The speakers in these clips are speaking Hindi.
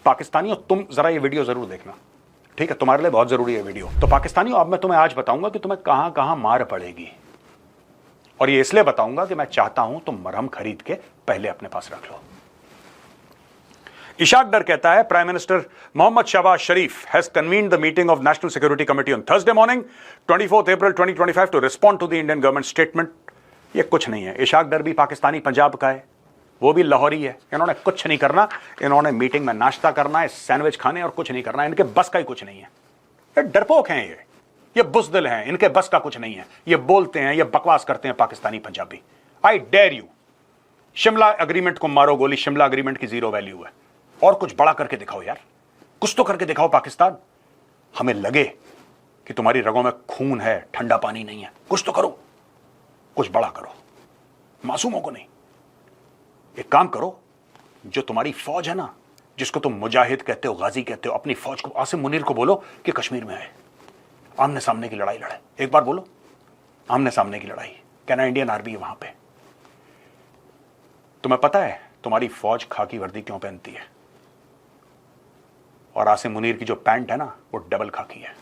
पाकिस्तानियों, तुम जरा ये वीडियो जरूर देखना, ठीक है? तुम्हारे लिए बहुत जरूरी है वीडियो। तो पाकिस्तानियों, अब मैं तुम्हें आज बताऊंगा कि तुम्हें कहां कहां मार पड़ेगी, और ये इसलिए बताऊंगा कि मैं चाहता हूं तुम मरहम खरीद के पहले अपने पास रख लो। इशाक डर कहता है, prime minister Mohammad Shahbaz Sharif has convened the meeting of national security committee on Thursday morning 24 April 2025 to respond to the Indian government statement. ये कुछ नहीं है। इशाक डर भी पाकिस्तानी पंजाब का है, वो भी लाहौरी है। इन्होंने कुछ नहीं करना, इन्होंने मीटिंग में नाश्ता करना है, सैंडविच खाने और कुछ नहीं करना। इनके बस का ही कुछ नहीं है। ये डरपोक हैं, ये बुज़दिल हैं, इनके बस का कुछ नहीं है। ये बोलते हैं, ये बकवास करते हैं Pakistani Punjabi. I dare you, Shimla agreement को मारो गोली। शिमला एग्रीमेंट की जीरो वैल्यू है। और कुछ बड़ा करके दिखाओ यार, कुछ तो करके दिखाओ पाकिस्तान। हमें लगे कि तुम्हारी रगों में खून है, ठंडा पानी नहीं है। कुछ तो करो, कुछ बड़ा करो, मासूमों को नहीं। एक काम करो, जो तुम्हारी फौज है ना, जिसको तुम मुजाहिद कहते हो, गाजी कहते हो, अपनी फौज को, आसिम मुनीर को बोलो कि कश्मीर में आए, आमने सामने की लड़ाई लड़े। एक बार बोलो, आमने सामने की लड़ाई। कहना इंडियन आर्मी है वहां पे। तुम्हें पता है तुम्हारी फौज खाकी वर्दी क्यों पहनती है? और आसिम मुनीर की जो पैंट है ना, वो डबल खाकी है।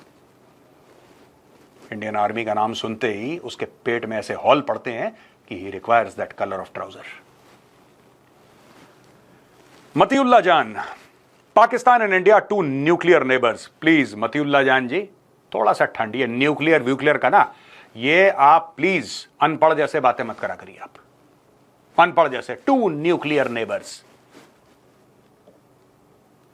इंडियन आर्मी का नाम सुनते ही उसके पेट में ऐसे हॉल पड़ते हैं कि he requires that colour of trouser. Matiullah Jan, Pakistan and India two nuclear neighbours. Please Matiullah Jan ji, थोड़ा सा ठंड, ये न्यूक्लियर व्यूक्लियर का ना, ये आप प्लीज अनपढ़ जैसे बातें मत करा करिए। आप अनपढ़ जैसे, two nuclear neighbours,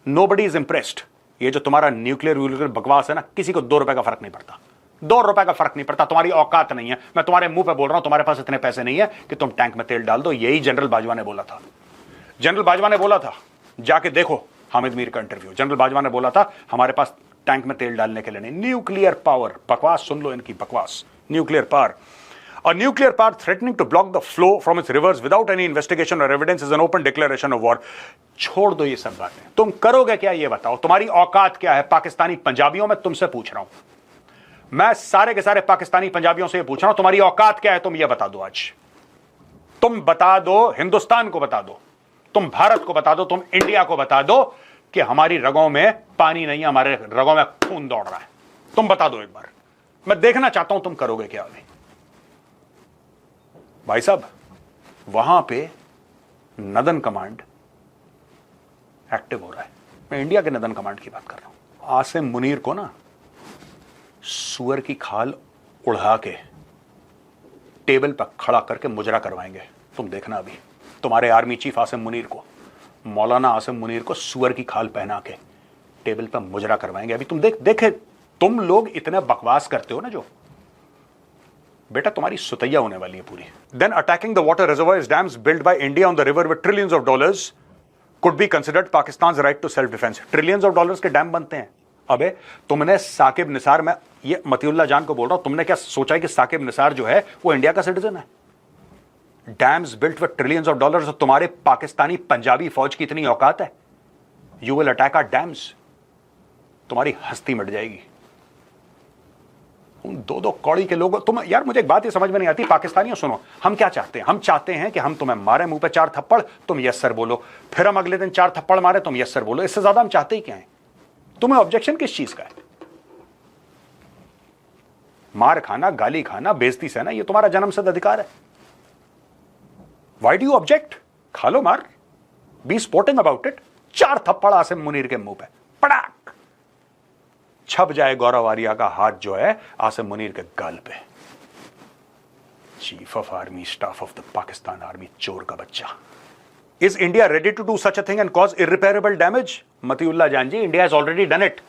nobody is impressed. ये जो तुम्हारा न्यूक्लियर व्यूक्लियर बकवास है ना, किसी को 2 रुपए का फर्क नहीं पड़ता। 2 रुपए का फर्क नहीं पड़ता। तुम्हारी औकात नहीं है। मैं तुम्हारे मुंह पे बोल रहा हूं, तुम्हारे पास इतने पैसे नहीं है कि तुम टैंक में तेल डाल दो। यही जनरल बाजवा ने बोला था। जनरल बाजवा ने बोला था, जाके देखो हामिद मीर का इंटरव्यू। जनरल बाजवा ने बोला था हमारे पास टैंक में तेल डालने के लिए नहीं। न्यूक्लियर पावर, बकवास सुन लो इनकी बकवास। Nuclear power, a nuclear power threatening to block the flow from its rivers without any investigation or evidence is an open declaration of war। छोड़ दो ये सब बातें। तुम करोगे क्या ये बताओ। तुम्हारी औकात क्या है? पाकिस्तानी पंजाबियों, मैं तुमसे पूछ रहा हूं, मैं सारे के सारे पाकिस्तानी पंजाबियों से पूछ रहा हूं, तुम्हारी औकात क्या है? तुम ये बता दो आज। तुम बता दो, हिंदुस्तान को बता दो, तुम भारत को बता दो, तुम इंडिया को बता दो कि हमारी रगों में पानी नहीं है, हमारे रगों में खून दौड़ रहा है। तुम बता दो एक बार, मैं देखना चाहता हूं तुम करोगे क्या अभी। भाई साहब, वहां पे नदन कमांड एक्टिव हो रहा है। मैं इंडिया के नदन कमांड की बात कर रहा हूं। आसिम मुनीर को ना सुअर की खाल उड़ा के टेबल पर खड़ा करके मुजरा करवाएंगे। तुम देखना अभी। तुम्हारे आर्मी चीफ आसिम मुनीर को, मौलाना आसिम मुनीर को सुअर की खाल पहना के टेबल पर मुजरा करवाएंगे अभी। तुम देखे तुम लोग इतने बकवास करते हो ना, जो बेटा तुम्हारी सुतैया होने वाली है पूरी। Then attacking the water reservoirs dams build by India on the river with trillions of dollars could be considered Pakistan's right to self defence. Trillions of dollars के डैम बनते हैं। अबे तुमने साकिब निसार, मैं ये मतीउल्लाह जान को बोल रहा हूं, तुमने क्या सोचा है कि साकिब निसार जो है वो इंडिया का सिटीजन है? Dams built with trillions of dollars. तुम्हारे पाकिस्तानी पंजाबी फौज की इतनी औकात है? You will attack our dams. तुम्हारी हस्ती मिट जाएगी। दो कौड़ी के लोग तुम। यार मुझे एक बात ये समझ में नहीं आती, पाकिस्तानियों सुनो, हम क्या चाहते हैं? हम चाहते हैं कि हम तुम्हें मारे मुंह पे 4 थप्पड़, तुम यस सर बोलो, फिर हम अगले दिन 4 थप्पड़ मारे, तुम यस सर बोलो। इससे ज्यादा हम चाहते ही क्या है? तुम्हें ऑब्जेक्शन किस चीज का है? मार खाना, गाली खाना, बेइज्जती सहना, ये तुम्हारा जन्मसिद्ध अधिकार है। Why do you object? खा लो मार, बी स्पोर्टिंग अबाउट इट। 4 थप्पड़ आसिम मुनीर के मुंह पे, पड़ाक, छप जाए गौरव आर्या का हाथ जो है आसिम मुनीर के गाल पे। Chief of army staff of the Pakistan army, चोर का बच्चा। Is India ready to do such a thing and cause irreparable damage? Matiullah Jan ji, India has already done it.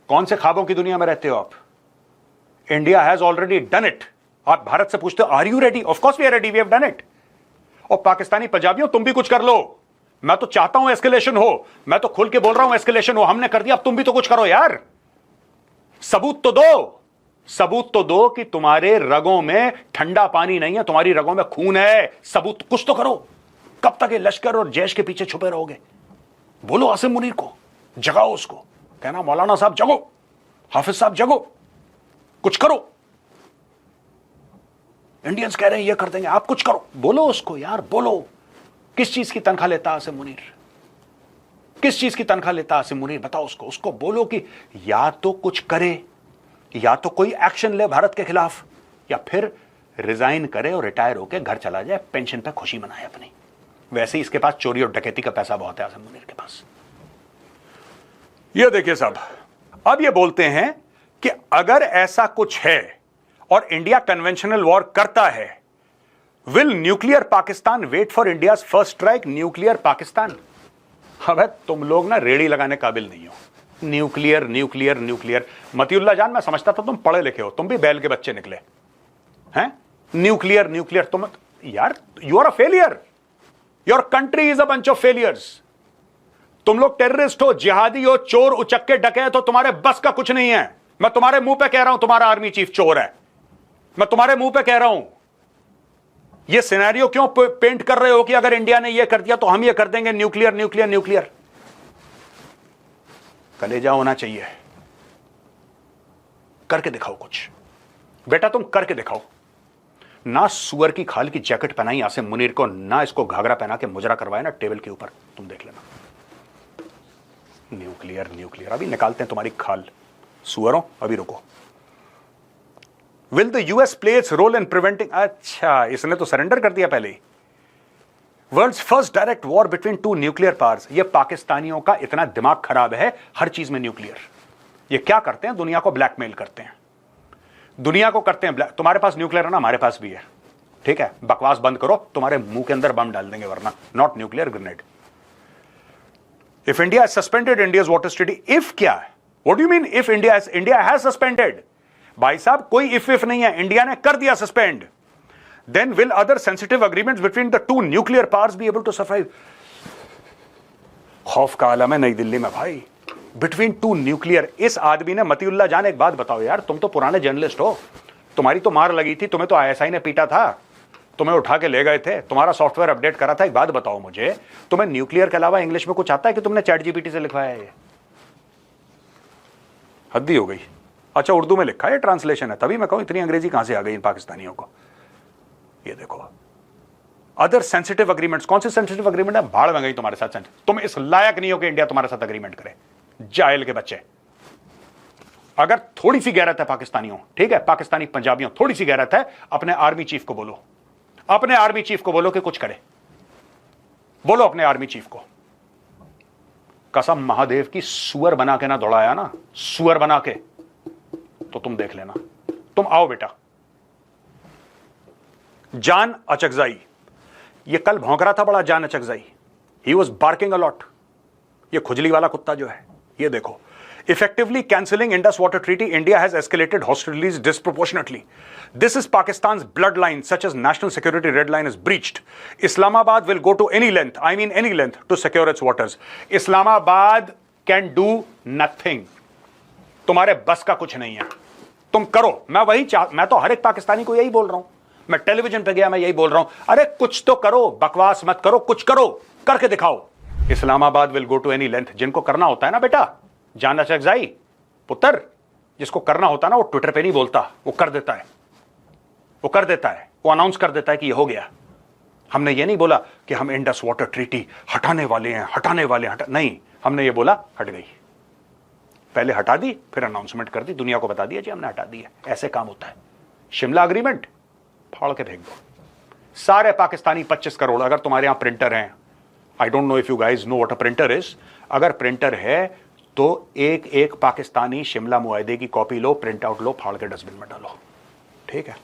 कौन से ख्वाबों की दुनिया में रहते हो आप? India has already done it. आप भारत से पूछते हो are you ready? Of course we are ready, we have done it. और पाकिस्तानी पंजाबियों, तुम भी कुछ कर लो। मैं तो चाहता हूं एस्केलेशन हो, मैं तो खुल के बोल रहा हूं एस्केलेशन हो। हमने कर दिया, अब तुम भी तो कुछ करो यार। सबूत तो दो, सबूत तो दो कि तुम्हारे रगों में ठंडा पानी नहीं है, तुम्हारी रगों में खून है। सबूत कुछ तो करो। कब तक ये लश्कर और जैश के पीछे छुपे रहोगे? बोलो आसिम मुनीर को, जगाओ उसको। कहना मौलाना साहब जगो, हाफिज साहब जगो, कुछ करो। इंडियंस कह रहे हैं ये कर देंगे, आप कुछ करो। बोलो उसको यार, बोलो। किस चीज की तनख्वाह लेता आसिम मुनीर? किस चीज की तनख्वाह लेता आसिम मुनीर? बताओ उसको बोलो कि या तो कुछ करे, या तो कोई एक्शन ले भारत के खिलाफ, या फिर रिजाइन करे और रिटायर होकर घर चला जाए, पेंशन पे खुशी मनाए अपनी। वैसे ही इसके पास चोरी और डकैती का पैसा बहुत है आसिम मुनीर के पास। ये देखिए साहब, अब ये बोलते हैं कि अगर ऐसा कुछ है और इंडिया कन्वेंशनल वॉर करता है, will nuclear Pakistan wait for India's first strike? Nuclear Pakistan, अबे तुम लोग ना रेड़ी लगाने काबिल नहीं हो। न्यूक्लियर न्यूक्लियर न्यूक्लियर, मतीउल्लाह जान मैं समझता था तुम पढ़े लिखे हो, तुम भी बैल के बच्चे निकले हैं। न्यूक्लियर न्यूक्लियर, तुम यार you are a failure, your country is a bunch of failures. तुम लोग टेररिस्ट हो, जिहादी हो, चोर, उचक्के, डकैत हो, तुम्हारे बस का कुछ नहीं है। मैं तुम्हारे मुंह पे कह रहा हूं तुम्हारा आर्मी चीफ चोर है, मैं तुम्हारे मुंह पे कह रहा हूं। ये सिनेरियो क्यों पेंट कर रहे हो कि अगर इंडिया ने ये कर दिया तो हम ये कर देंगे? न्यूक्लियर न्यूक्लियर न्यूक्लियर, कलेजा होना चाहिए। करके दिखाओ कुछ बेटा, तुम करके दिखाओ। ना सुअर की खाल की जैकेट पहनाई आसिम मुनीर को, ना इसको घाघरा पहना के मुजरा करवाए ना टेबल के ऊपर, तुम देख लेना। न्यूक्लियर न्यूक्लियर, अभी निकालते हैं तुम्हारी खाल सुअरों, अभी रुको। Will the US play its role in preventing? अच्छा, इसने तो सरेंडर कर दिया पहले ही। World's first direct war between two nuclear powers. ये पाकिस्तानियों का इतना दिमाग खराब है, हर चीज में न्यूक्लियर। ये क्या करते हैं? दुनिया को ब्लैकमेल करते हैं, दुनिया को करते हैं। तुम्हारे पास न्यूक्लियर है ना, हमारे पास भी है, ठीक है? बकवास बंद करो, तुम्हारे मुंह के अंदर बम डाल देंगे वरना। Not nuclear grenade. If India suspended India's water treaty, if क्या है? What do you mean if India has suspended? भाई साहब कोई इफ नहीं है, इंडिया ने कर दिया suspend. Then will other sensitive agreements between the two nuclear powers be able to survive? खौफ का आलम है नई दिल्ली में भाई, बिटवीन टू न्यूक्लियर। इस आदमी ने, मतीउल्लाह जान एक बात बताओ यार, तुम तो पुराने जर्नलिस्ट हो, तुम्हारी तो मार लगी थी, तुम्हें तो आईएसआई ने पीटा था, तुम्हें उठा के ले गए थे, तुम्हारा सॉफ्टवेयर अपडेट करा था। एक बात बताओ मुझे, तुम्हें न्यूक्लियर के अलावा इंग्लिश में कुछ आता है कि तुमने चैट जीपीटी से लिखवाया है? ये हद्दी हो गई। अच्छा उर्दू में लिखा है, ट्रांसलेशन है, तभी मैं कहूं इतनी अंग्रेजी कहां से आ गई इन पाकिस्तानियों को। ये देखो अदर सेंसिटिव अग्रीमेंट्स। कौन से सेंसिटिव अग्रीमेंट है? भाड़ में गई तुम्हारे साथ। तुम इस लायक नहीं हो कि इंडिया तुम्हारे साथ अग्रीमेंट करे, जाहिल के बच्चे। अगर थोड़ी सी गैरत है पाकिस्तानियों, ठीक है, पाकिस्तानी पंजाबियों, थोड़ी सी गैरत है, अपने आर्मी चीफ को बोलो, अपने आर्मी चीफ को बोलो कि कुछ करे। बोलो अपने आर्मी चीफ को। कसम महादेव की, सुअर बना के ना दौड़ाया ना, सुअर बना के, तो तुम देख लेना। तुम आओ बेटा। जान अचकजाई, ये कल भौंक रहा था बड़ा जान अचकजाई, ही वॉज बार्किंग अलॉट। ये खुजली वाला कुत्ता जो है, ये देखो। Effectively cancelling Indus Water Treaty, India has escalated hostilities disproportionately. This is Pakistan's bloodline, such as national security red line is breached. Islamabad will go to any length, I mean any length, to secure its waters. Islamabad can do nothing. तुम्हारे बस का कुछ नहीं है, तुम करो। मैं तो हर एक पाकिस्तानी को यही बोल रहा हूं, मैं टेलीविजन पे गया मैं यही बोल रहा हूं, अरे कुछ तो करो, बकवास मत करो, कुछ करो, करके दिखाओ। Islamabad will go to any length. जिनको करना होता है ना बेटा, जान अचकजाई पुत्र, जिसको करना होता है ना, वो ट्विटर पे नहीं बोलता, वो कर देता है, वो कर देता है, वो अनाउंस कर देता है कि ये हो गया। हमने ये नहीं बोला कि हम इंडस वाटर ट्रीटी हटाने वाले हैं, हटाने वाले हैं, नहीं, हमने ये बोला हट गई। पहले हटा दी, फिर अनाउंसमेंट कर दी, दुनिया को बता दिया जी हमने हटा दी है। ऐसे काम होता है। शिमला अग्रीमेंट फाड़ के फेंक दो। सारे पाकिस्तानी 25 करोड़, अगर तुम्हारे यहां प्रिंटर हैं, I don't know if you guys know what a printer is, अगर प्रिंटर है तो एक एक पाकिस्तानी शिमला मुआहदे की कॉपी लो, प्रिंट आउट लो, फाड़ के डस्टबिन में डालो, ठीक है?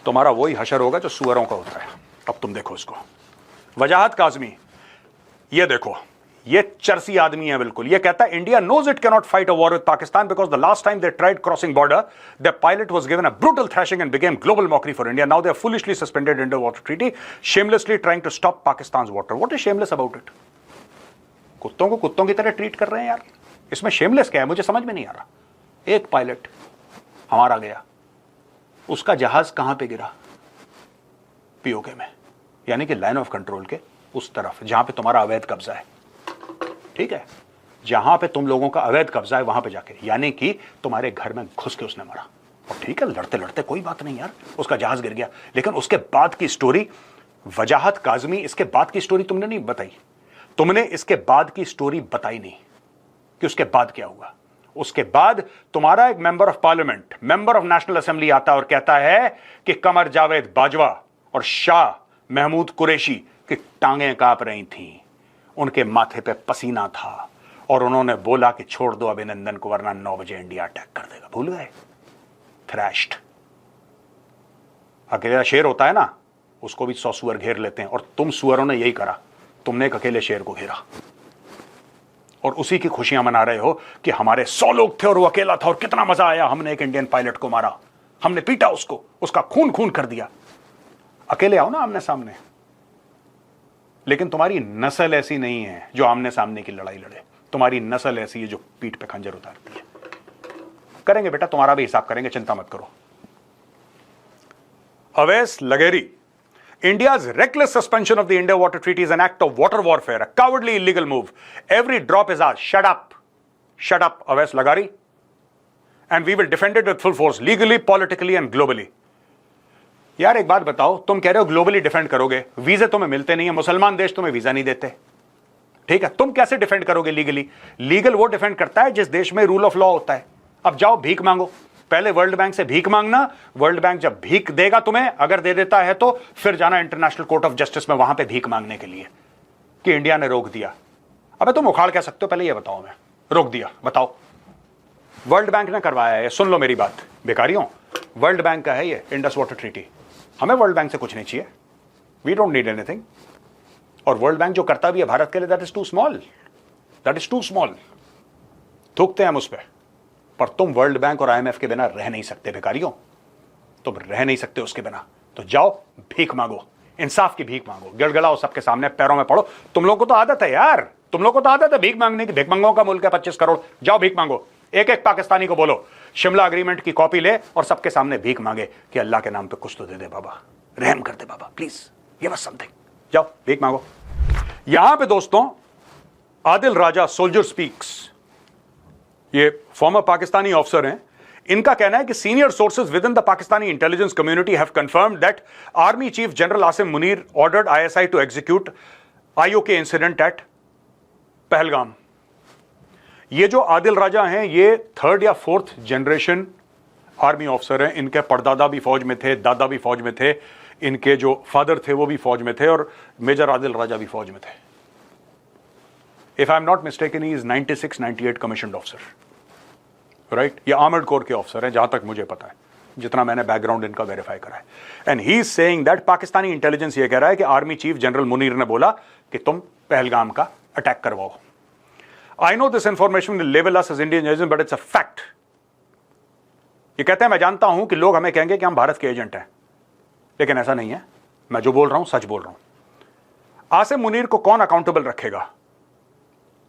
तुम्हारा वही हशर होगा जो सुअरों का होता है। अब तुम देखो इसको, वजाहत काज़मी, ये देखो, ये चरसी आदमी है बिल्कुल। ये कहता है India knows it can not fight a war with Pakistan because the last time they tried crossing border the pilot was given a brutal thrashing and became global mockery for India. Now they are foolishly suspended Indus water treaty, shamelessly trying to stop Pakistan's water. What is shameless about it? कुत्तों को कुत्तों की तरह ट्रीट कर रहे हैं यार, इसमें शेमलेस क्या है? मुझे समझ में नहीं आ रहा। एक पायलट हमारा गया, उसका जहाज कहां पे गिरा? पीओके में, यानी कि लाइन ऑफ कंट्रोल के उस तरफ जहां पे तुम्हारा अवैध कब्जा है, ठीक है? जहां पे तुम लोगों का अवैध कब्जा है वहां पे जाके, यानी कि तुम्हारे घर में घुस के उसने मारा। और ठीक है, लड़ते लड़ते कोई बात नहीं यार, उसका जहाज गिर गया। लेकिन उसके बाद की स्टोरी, वजाहत काज़मी, इसके बाद की स्टोरी तुमने नहीं बताई। तुमने इसके बाद की स्टोरी बताई नहीं कि उसके बाद क्या हुआ। उसके बाद तुम्हारा एक member of parliament, member of national assembly आता है और कहता है कि कमर जावेद बाजवा और शाह महमूद कुरैशी की टांगें कांप रही थीं, उनके माथे पे पसीना था और उन्होंने बोला कि छोड़ दो अभिनंदन को वरना 9 बजे इंडिया अटैक कर देगा। भूल गए? थ्रैश्ड। अकेला शेर होता है ना, उसको भी 100 सुअर घेर लेते हैं, और तुम सुअरों ने यही करा। तुमने एक अकेले शेर को घेरा और उसी की खुशियां मना रहे हो कि हमारे 100 लोग थे और वो अकेला था और कितना मजा आया, हमने एक इंडियन पायलट को मारा, हमने पीटा उसको, उसका खून खून कर दिया। अकेले आओ ना आमने सामने। लेकिन तुम्हारी नस्ल ऐसी नहीं है जो आमने सामने की लड़ाई लड़े। तुम्हारी नस्ल ऐसी है जो पीठ पे खंजर उतारती है। करेंगे बेटा, तुम्हारा भी हिसाब करेंगे, चिंता मत करो। Awais लगेरी, India's reckless suspension of the India Water Treaty is an act of water warfare, a cowardly illegal move. Every drop is ours. Shut up. Shut up, Awais Lagari. And we will defend it with full force, legally, politically and globally. यार एक बात बताओ, तुम कह रहे हो ग्लोबली डिफेंड करोगे, वीजे तुम्हें मिलते नहीं है, मुसलमान देश तुम्हें वीजा नहीं देते, ठीक है, तुम कैसे डिफेंड करोगे लीगली? लीगल वो डिफेंड करता है जिस देश में रूल ऑफ लॉ होता है। अब जाओ भीख मांगो, पहले वर्ल्ड बैंक से भीख मांगना, वर्ल्ड बैंक जब भीख देगा तुम्हें, अगर दे देता है तो फिर जाना इंटरनेशनल कोर्ट ऑफ जस्टिस में, वहां पे भीख मांगने के लिए कि इंडिया ने रोक दिया। अबे तुम उखाड़ कह सकते हो, पहले ये बताओ, मैं रोक दिया बताओ। वर्ल्ड बैंक ने करवाया है, सुन लो मेरी बात बेकारियों, वर्ल्ड बैंक का है ये इंडस वाटर ट्रीटी। हमें वर्ल्ड बैंक से कुछ नहीं चाहिए, वी डोंट नीड एनीथिंग। और वर्ल्ड बैंक जो करता भी है भारत के लिए, that is too small, that is too small. थूकते हैं हम उस पर तुम वर्ल्ड बैंक और IMF के बिना रह नहीं सकते भिखारियों, तुम रह नहीं सकते उसके बिना। तो जाओ भीख मांगो, इंसाफ की भीख मांगो, गिड़गिड़ाओ सबके सामने, पैरों में पड़ो। तुम लोगों को तो आदत है यार, तुम लोगों को तो आदत है भीख मांगने की। भीख मंगों का मुल्क है 25 करोड़, जाओ भीख मांगो। एक एक पाकिस्तानी को बोलो शिमला अग्रीमेंट की कॉपी ले और सबके सामने भीख मांगे कि अल्लाह के नाम पे कुछ तो दे दे बाबा, रहम कर दे बाबा, प्लीज गिव अस समथिंग। जाओ भीख मांगो। यहां पे दोस्तों आदिल राजा सोल्जर स्पीक्स, ये फॉर्मर पाकिस्तानी ऑफिसर हैं, इनका कहना है कि senior sources with in the Pakistani intelligence community have confirmed that army chief general Asim Munir ordered ISI to execute IOK incident at Pahalgam. ये जो आदिल राजा हैं, ये 3rd या 4th जनरेशन आर्मी ऑफिसर हैं। इनके परदादा भी फौज में थे, दादा भी फौज में थे, इनके जो फादर थे वो भी फौज में थे, और मेजर आदिल राजा भी फौज में थे। If I'm not mistaken, he is 96-98 commissioned officer, right? ये आर्मर्ड कोर के ऑफिसर हैं जहां तक मुझे पता है, जितना मैंने बैकग्राउंड इनका वेरीफाई करा है। And he is saying that Pakistani intelligence ये कह रहा है कि आर्मी चीफ जनरल मुनीर ने बोला कि तुम पहलगाम का अटैक करवाओ। I know this information will label us as Indian agent, but it's a fact. ये कहते हैं मैं जानता हूं कि लोग हमें कहेंगे कि हम भारत के एजेंट हैं, लेकिन ऐसा नहीं है। मैं जो बोल रहा हूं सच बोल रहा हूं। आसिम मुनीर को कौन अकाउंटेबल रखेगा,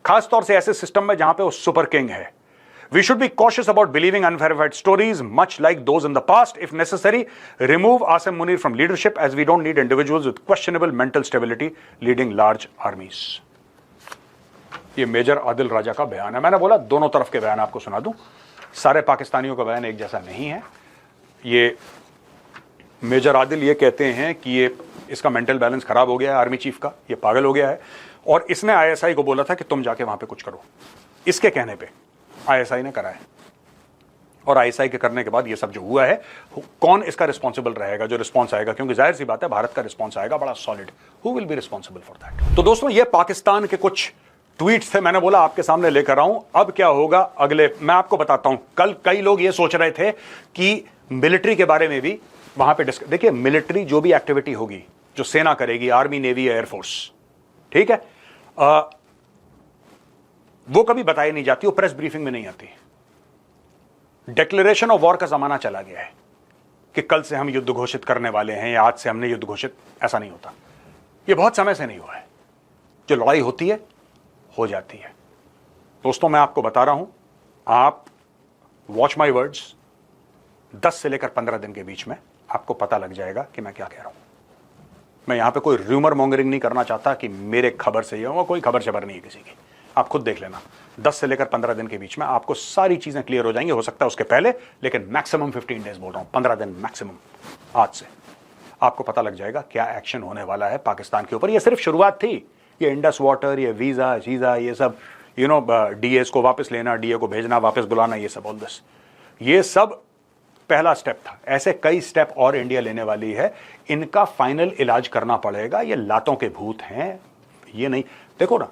खासतौर से ऐसे सिस्टम में जहां पे वो सुपर किंग है? We should be cautious about believing unverified stories, much like those in the past. If necessary, remove Asim Munir from leadership, as we don't need individuals with questionable mental stability leading large armies. ये मेजर आदिल राजा का बयान है। मैंने बोला दोनों तरफ के बयान आपको सुना दूं, सारे पाकिस्तानियों का बयान एक जैसा नहीं है। ये मेजर आदिल ये कहते हैं कि ये इसका मेंटल बैलेंस खराब हो गया है, आर्मी चीफ का, ये पागल हो गया है, और इसने ISI को बोला था कि तुम जाके वहां पे कुछ करो। इसके कहने पे ISI ने करा है, और ISI के करने के बाद ये सब जो हुआ है, कौन इसका रिस्पॉन्सिबल रहेगा, जो रिस्पॉन्स आएगा, क्योंकि जाहिर सी बात है भारत का रिस्पॉन्स आएगा बड़ा solid. Who will be responsible for that? तो दोस्तों ये पाकिस्तान के कुछ ट्वीट्स थे, मैंने बोला आपके सामने लेकर आऊं। अब क्या होगा अगले, मैं आपको बताता हूं। कल कई लोग ये सोच रहे थे कि मिलिट्री के बारे में भी वहां पे देखिए, मिलिट्री जो भी एक्टिविटी होगी, जो सेना करेगी, आर्मी, नेवी, एयरफोर्स, ठीक है, वो कभी बताई नहीं जाती, वो प्रेस ब्रीफिंग में नहीं आती। डिक्लेरेशन ऑफ वॉर का जमाना चला गया है कि कल से हम युद्ध घोषित करने वाले हैं या आज से हमने युद्ध घोषित, ऐसा नहीं होता। ये बहुत समय से नहीं हुआ है। जो लड़ाई होती है हो जाती है। दोस्तों मैं आपको बता रहा हूं, आप वॉच माई वर्ड्स, 10 से लेकर 15 दिन के बीच में आपको पता लग जाएगा कि मैं क्या कह रहा हूं। मैं यहां पे कोई र्यूमर मॉन्गरिंग नहीं करना चाहता कि मेरे खबर से ये होगा, कोई खबर शबर नहीं है किसी की। आप खुद देख लेना, 10 से लेकर 15 दिन के बीच में आपको सारी चीजें क्लियर हो जाएंगी। हो सकता है उसके पहले, लेकिन मैक्सिमम 15 डेज बोल रहा हूं, 15 दिन मैक्सिमम। आज से आपको पता लग जाएगा क्या एक्शन होने वाला है पाकिस्तान के ऊपर। यह सिर्फ शुरुआत थी, ये इंडस वाटर, ये वीज़ा शीज़ा, ये सब डीएस को वापस लेना, डीए को भेजना, वापस बुलाना, ये सब ऑल दिस, ये सब पहला स्टेप था। ऐसे कई स्टेप और इंडिया लेने वाली है। इनका फाइनल इलाज करना पड़ेगा। ये लातों के भूत हैं, ये नहीं। देखो ना,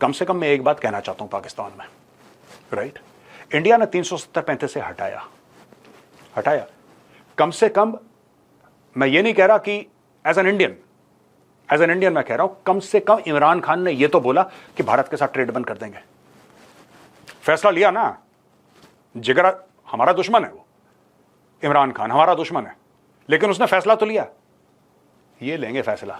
कम से कम मैं एक बात कहना चाहता हूं पाकिस्तान में, राइट, इंडिया ने 370-35 से हटाया। कम से कम मैं ये नहीं कह रहा कि एज एन इंडियन मैं कह रहा हूं, कम से कम इमरान खान ने यह तो बोला कि भारत के साथ ट्रेड बंद कर देंगे। फैसला लिया ना। जिगरा हमारा दुश्मन है, वो इमरान खान हमारा दुश्मन है, लेकिन उसने फैसला तो लिया। ये लेंगे फैसला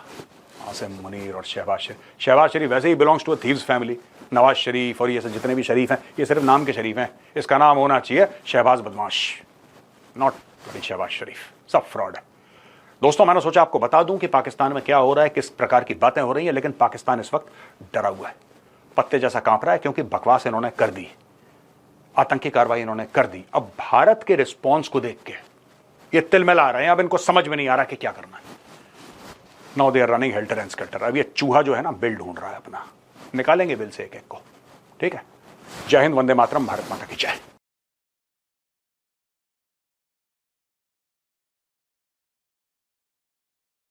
आसिम मुनीर और शहबाज शरीफ वैसे ही belongs to a thief's family. Nawaz Sharif और ये सब जितने भी शरीफ हैं, ये सिर्फ नाम के शरीफ हैं। इसका नाम होना चाहिए शहबाज बदमाश, नॉट शहबाज शरीफ। सब फ्रॉड है। दोस्तों, मैंने सोचा आपको बता दूं कि पाकिस्तान में क्या हो रहा है, किस प्रकार की बातें हो रही हैं, लेकिन पाकिस्तान इस वक्त डरा हुआ है, पत्ते जैसा कांप रहा है, क्योंकि बकवास इन्होंने कर दी, आतंकी कार्रवाई इन्होंने कर दी। अब भारत के रिस्पॉन्स को देख के ये तिलमिला रहे हैं। अब इनको समझ में नहीं आ रहा कि क्या करना है। Now they are running helter and skelter. अब ये चूहा जो है ना, बिल ढूंढ रहा है अपना, निकालेंगे बिल से एक एक को। ठीक है। जय हिंद, वंदे मातरम, भारत माता की जय।